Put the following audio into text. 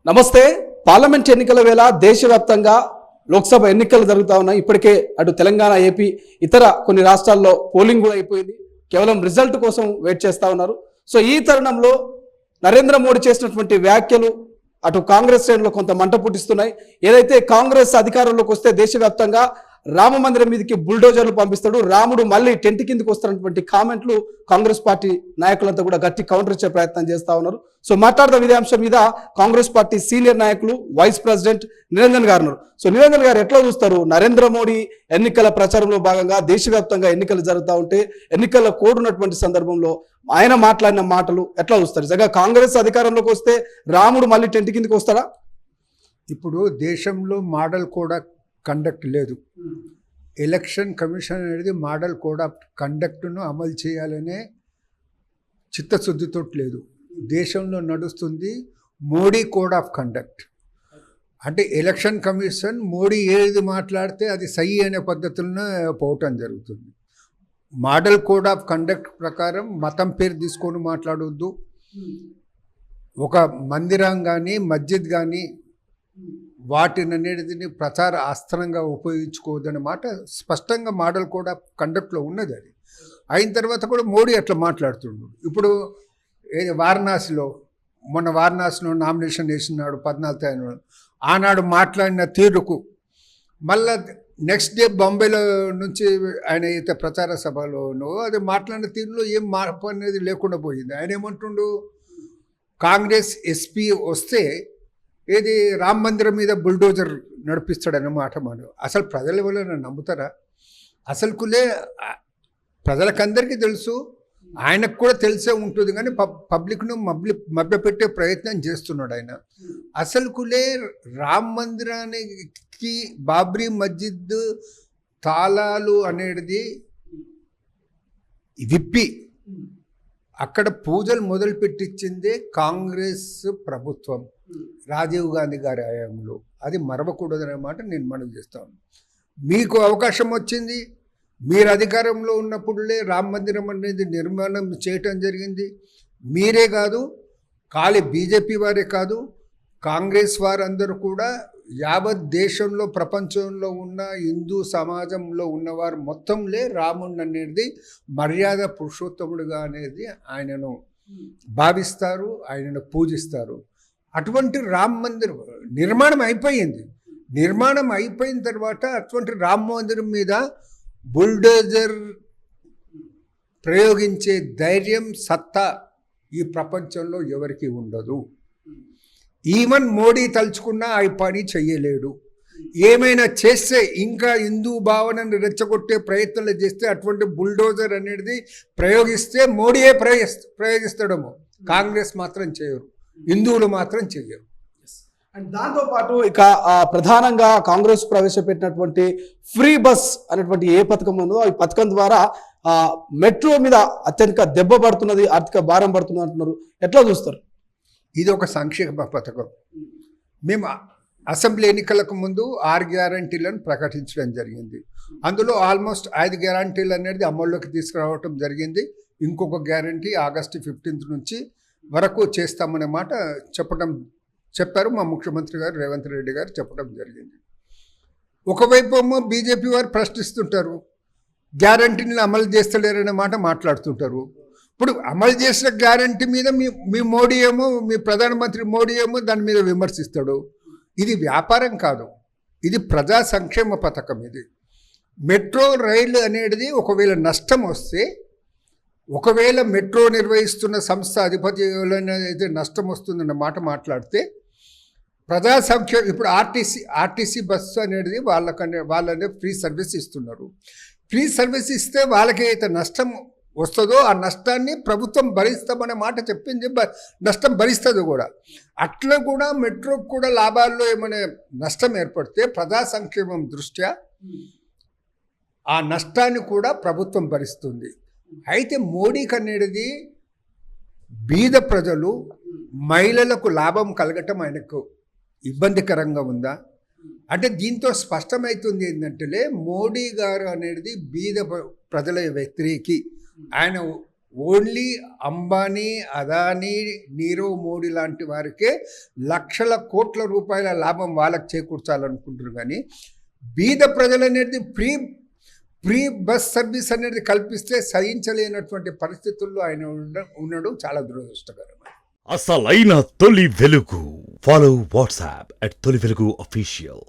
నమస్తే. పార్లమెంట్ ఎన్నికల వేళ దేశవ్యాప్తంగా లోక్సభ ఎన్నికలు జరుగుతూ ఉన్నాయి. ఇప్పటికే అటు తెలంగాణ, ఏపీ, ఇతర కొన్ని రాష్ట్రాల్లో పోలింగ్ కూడా అయిపోయింది. కేవలం రిజల్ట్ కోసం వెయిట్ చేస్తూ ఉన్నారు. సో ఈ తరుణంలో నరేంద్ర మోడీ చేసినటువంటి వ్యాఖ్యలు అటు కాంగ్రెస్ శ్రేణులు కొంత మంట పుట్టిస్తున్నాయి. ఏదైతే కాంగ్రెస్ అధికారంలోకి వస్తే దేశవ్యాప్తంగా రామ మందిరం మీదకి బుల్డోజర్లు పంపిస్తాడు, రాముడు మళ్ళీ టెంట్ కిందకి వస్తున్నటువంటి కామెంట్లు కాంగ్రెస్ పార్టీ నాయకులంతా కూడా గట్టి కౌంటర్ ఇచ్చే ప్రయత్నం చేస్తూ ఉన్నారు. సో మాట్లాడదాం ఇదే అంశం మీద. కాంగ్రెస్ పార్టీ సీనియర్ నాయకులు వైస్ ప్రెసిడెంట్ నిరంజన్ గారు ఉన్నారు. సో నిరంజన్ గారు ఎట్లా చూస్తారు? నరేంద్ర మోడీ ఎన్నికల ప్రచారంలో భాగంగా దేశవ్యాప్తంగా ఎన్నికలు జరుగుతూ ఉంటే ఎన్నికల కోడ్ ఉన్నటువంటి సందర్భంలో ఆయన మాట్లాడిన మాటలు ఎట్లా చూస్తారు? నిజంగా కాంగ్రెస్ అధికారంలోకి వస్తే రాముడు మళ్ళీ టెంట్ కిందకి వస్తాడా? ఇప్పుడు దేశంలో మోడల్ కోడ్ ఆఫ్ కండక్ట్ లేదు. ఎలక్షన్ కమిషన్ అనేది మోడల్ కోడ్ ఆఫ్ కండక్ట్ను అమలు చేయాలనే చిత్తశుద్ధితో లేదు. దేశంలో నడుస్తుంది మోడీ కోడ్ ఆఫ్ కండక్ట్. అంటే ఎలక్షన్ కమిషన్ మోడీ ఏది మాట్లాడితే అది సై అనే పద్ధతులను పోవటం జరుగుతుంది. మోడల్ కోడ్ ఆఫ్ కండక్ట్ ప్రకారం మతం పేరు తీసుకొని మాట్లాడవద్దు, ఒక మందిరం కానీ మస్జిద్ కానీ వాటిని అనేది ప్రచార అస్త్రంగా ఉపయోగించుకోవద్దన్నమాట స్పష్టంగా మోడల్ కోడ్ ఆఫ్ కండక్ట్లో ఉన్నది. అది అయిన తర్వాత కూడా మోడీ అట్లా మాట్లాడుతున్నాడు. ఇప్పుడు వారణాసిలో వారణాసిలో నామినేషన్ వేసినాడు 14 తారీఖు. ఆనాడు మాట్లాడిన తీరుకు మళ్ళా నెక్స్ట్ డే బాంబేలో నుంచి ఆయన అయితే ప్రచార సభలోనో అది మాట్లాడిన తీరులో ఏం మార్పు అనేది లేకుండా పోయింది. ఆయన ఏమంటుండు, కాంగ్రెస్ ఎస్పీ వస్తే ఏది రామ మందిరం మీద బుల్డోజర్ నడిపిస్తాడన్నమాట. మనం అసలు ప్రజలు ఎవరైనా నమ్ముతారా? అసలుకులే ప్రజలకందరికీ తెలుసు, ఆయనకు కూడా తెలిసే ఉంటుంది, కానీ పబ్లిక్ను మభ్యపెట్టే ప్రయత్నం చేస్తున్నాడు ఆయన. అసలుకులే రామ మందిరానికి బాబ్రీ మస్జిద్ తాళాలు అనేది విప్పి అక్కడ పూజలు మొదలుపెట్టించిందే కాంగ్రెస్ ప్రభుత్వం, రాజీవ్ గాంధీ గారి హయాంలో. అది మరవకూడదన్నమాట నేను మనవి చేస్తాను. మీకు అవకాశం వచ్చింది, మీరు అధికారంలో ఉన్నప్పుడులే రామ మందిరం అనేది నిర్మాణం చేయటం జరిగింది. మీరే కాదు, ఖాళీ బీజేపీ వారే కాదు, కాంగ్రెస్ వారందరూ కూడా యావత్ దేశంలో ప్రపంచంలో ఉన్న హిందూ సమాజంలో ఉన్నవారు మొత్తంలే రాముడిని అనేది మర్యాద పురుషోత్తముడుగా అనేది ఆయనను భావిస్తారు, ఆయనను పూజిస్తారు. అటువంటి రామ మందిరం నిర్మాణం అయిపోయింది. నిర్మాణం అయిపోయిన తర్వాత అటువంటి రామ మందిరం మీద బుల్డోజర్ ప్రయోగించే ధైర్యం, సత్తా ఈ ప్రపంచంలో ఎవరికి ఉండదు. ఈవెన్ మోడీ తలుచుకున్నా ఆ పని చెయ్యలేడు. ఏమైనా చేస్తే ఇంకా హిందూ భావనను రెచ్చగొట్టే ప్రయత్నాలు చేస్తే అటువంటి బుల్డోజర్ అనేది ప్రయోగిస్తే మోడీయే ప్రయోగిస్తాడేమో, కాంగ్రెస్ మాత్రం చేయరు, హిందువులు మాత్రం చెయ్యరు. అండ్ దాంతోపాటు ఇక ప్రధానంగా కాంగ్రెస్ ప్రవేశపెట్టినటువంటి ఫ్రీ బస్ అనేటువంటి ఏ పథకం ఉందో ఈ పథకం ద్వారా మెట్రో మీద అత్యధిక దెబ్బ పడుతున్నది, ఆర్థిక భారం పడుతున్నది అంటున్నారు. ఎట్లా చూస్తారు? ఇది ఒక సంక్షేమ పథకం. మేము అసెంబ్లీ ఎన్నికలకు ముందు 6 గ్యారంటీలను ప్రకటించడం జరిగింది. అందులో ఆల్మోస్ట్ 5 గ్యారంటీలు అనేది అమల్లోకి తీసుకురావటం జరిగింది. ఇంకొక గ్యారంటీ ఆగస్టు 15 నుంచి వరకు చేస్తామనే మాట చెప్పారు మా ముఖ్యమంత్రి గారు రేవంత్ రెడ్డి గారు చెప్పడం జరిగింది. ఒకవైపు ఏమో బీజేపీ వారు ప్రశ్నిస్తుంటారు, గ్యారంటీని అమలు చేస్తలేరనే మాట మాట్లాడుతుంటారు. ఇప్పుడు అమలు చేసిన గ్యారంటీ మీద మీ మోడీ ఏమో, మీ ప్రధానమంత్రి మోడీ ఏమో దాని మీద విమర్శిస్తాడు. ఇది వ్యాపారం కాదు, ఇది ప్రజా సంక్షేమ పథకం. ఇది మెట్రో రైలు అనేది ఒకవేళ నష్టం వస్తే, ఒకవేళ మెట్రో నిర్వహిస్తున్న సంస్థ అధిపతి అయితే నష్టం వస్తుందన్న మాట మాట్లాడితే ప్రజా సంక్షేమ. ఇప్పుడు ఆర్టీసీ బస్సు అనేది వాళ్ళనే ఫ్రీ సర్వీస్ ఇస్తున్నారు. ఫ్రీ సర్వీస్ ఇస్తే వాళ్ళకి అయితే నష్టం వస్తుందో ఆ నష్టాన్ని ప్రభుత్వం భరిస్తామనే మాట చెప్పింది, నష్టం భరిస్తుంది కూడా. అట్లా కూడా మెట్రోకి కూడా లాభాల్లో ఏమైనా నష్టం ఏర్పడితే ప్రజా సంక్షేమం దృష్ట్యా ఆ నష్టాన్ని కూడా ప్రభుత్వం భరిస్తుంది. అయితే మోడీకి అనేది బీద ప్రజలు, మహిళలకు లాభం కలగటం ఆయనకు ఇబ్బందికరంగా ఉందా అంటే దీంతో స్పష్టమవుతుంది ఏంటంటే మోడీ గారు అనేది బీద ప్రజల వ్యతిరేకి. ఆయన ఓన్లీ అంబానీ, అదానీ, నీరవ్ మోడీ లాంటి వారికే లక్షల కోట్ల రూపాయల లాభం వాళ్ళకి చేకూర్చాలనుకుంటారు. కానీ బీద ప్రజలు అనేది ఫ్రీ బస్ సర్వీస్ అనేది కల్పిస్తే సహించలేనటువంటి పరిస్థితుల్లో ఆయన ఉండడం చాలా దురదృష్టకరం. అసలైన తొలి వెలుగు. ఫాలో వాట్సాప్ @తొలి వెలుగు official.